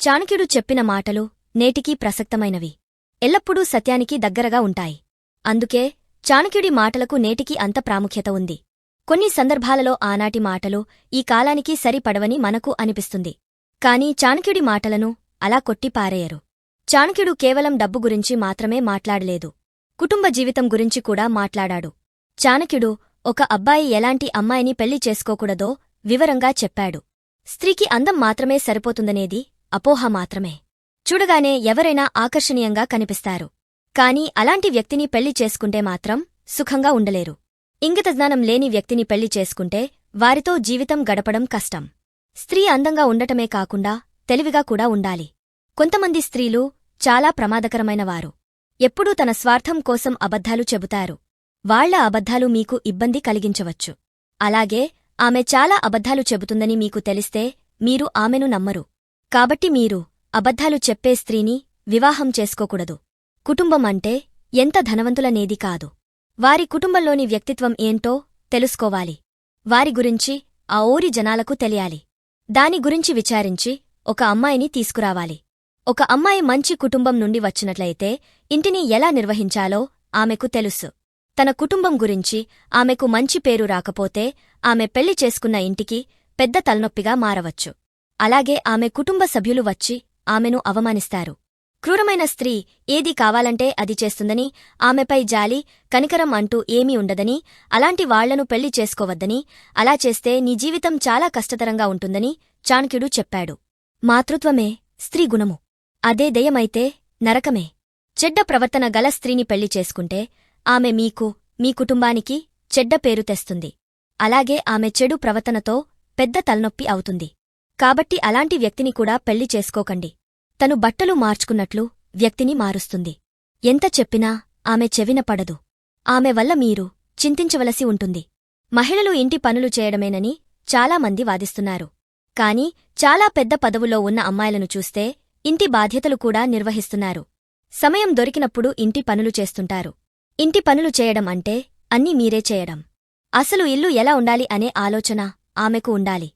చాణక్యుడు చెప్పిన మాటలు నేటికీ ప్రసక్తమైనవి. ఎల్లప్పుడూ సత్యానికి దగ్గరగా ఉంటాయి. అందుకే చాణక్యుడి మాటలకు నేటికీ అంత ప్రాముఖ్యత ఉంది. కొన్ని సందర్భాలలో ఆనాటి మాటలు ఈ కాలానికి సరిపడవని మనకు అనిపిస్తుంది. కాని చాణక్యుడి మాటలను అలా కొట్టి పారేయరు. చాణక్యుడు కేవలం డబ్బు గురించి మాత్రమే మాట్లాడలేదు, కుటుంబ జీవితం గురించి కూడా మాట్లాడాడు. చాణక్యుడు ఒక అబ్బాయి ఎలాంటి అమ్మాయిని పెళ్లి చేసుకోకూడదో వివరంగా చెప్పాడు. స్త్రీకి అందం మాత్రమే సరిపోతుందనేది అపోహ మాత్రమే. చూడగానే ఎవరైనా ఆకర్షణీయంగా కనిపిస్తారు. కాని అలాంటి వ్యక్తిని పెళ్లి చేసుకుంటే మాత్రం సుఖంగా ఉండలేరు. ఇంగితజ్ఞానం లేని వ్యక్తిని పెళ్లి చేసుకుంటే వారితో జీవితం గడపడం కష్టం. స్త్రీ అందంగా ఉండటమే కాకుండా తెలివిగా కూడా ఉండాలి. కొంతమంది స్త్రీలు చాలా ప్రమాదకరమైనవారు. ఎప్పుడూ తన స్వార్థం కోసం అబద్ధాలు చెబుతారు. వాళ్ల అబద్ధాలు మీకు ఇబ్బంది కలిగించవచ్చు. అలాగే ఆమె చాలా అబద్ధాలు చెబుతుందని మీకు తెలిస్తే మీరు ఆమెను నమ్మరు. కాబట్టి మీరు అబద్ధాలు చెప్పే స్త్రీని వివాహం చేసుకోకూడదు. కుటుంబం అంటే ఎంత ధనవంతులనేది కాదు, వారి కుటుంబంలోని వ్యక్తిత్వం ఏంటో తెలుసుకోవాలి. వారి గురించి ఆ ఊరి జనాలకు తెలియాలి. దాని గురించి విచారించి ఒక అమ్మాయిని తీసుకురావాలి. ఒక అమ్మాయి మంచి కుటుంబం నుండి వచ్చినట్లయితే ఇంటిని ఎలా నిర్వహించాలో ఆమెకు తెలుసు. తన కుటుంబం గురించి ఆమెకు మంచి పేరు రాకపోతే ఆమె పెళ్లి చేసుకున్న ఇంటికి పెద్ద తలనొప్పిగా మారవచ్చు. అలాగే ఆమె కుటుంబ సభ్యులు వచ్చి ఆమెను అవమానిస్తారు. క్రూరమైన స్త్రీ ఏది కావాలంటే అది చేస్తుందని, ఆమెపై జాలి కనికరం అంటూ ఏమీ ఉండదని, అలాంటి వాళ్లను పెళ్లి చేసుకోవద్దని, అలా చేస్తే నీ జీవితం చాలా కష్టతరంగా ఉంటుందని చాణక్యుడు చెప్పాడు. మాతృత్వమే స్త్రీ గుణము. అదే దెయ్యమైతే నరకమే. చెడ్డ ప్రవర్తన గల స్త్రీని పెళ్లి చేసుకుంటే ఆమె మీకు, మీ కుటుంబానికి చెడ్డ పేరు తెస్తుంది. అలాగే ఆమె చెడు ప్రవర్తనతో పెద్ద తలనొప్పి అవుతుంది. కాబట్టి అలాంటి వ్యక్తిని కూడా పెళ్లి చేసుకోకండి. తను బట్టలు మార్చుకున్నట్లు వ్యక్తిని మారుస్తుంది. ఎంత చెప్పినా ఆమె చెవిన పడదు. ఆమె వల్ల మీరు చింతించవలసి ఉంటుంది. మహిళలు ఇంటి పనులు చేయడమేనని చాలామంది వాదిస్తున్నారు. కాని చాలా పెద్ద పదవులో ఉన్న అమ్మాయిలను చూస్తే ఇంటి బాధ్యతలు కూడా నిర్వహిస్తున్నారు. సమయం దొరికినప్పుడు ఇంటి పనులు చేస్తుంటారు. ఇంటి పనులు చేయడం అంటే అన్నీ మీరే చేయడం. అసలు ఇల్లు ఎలా ఉండాలి అనే ఆలోచన ఆమెకు ఉండాలి.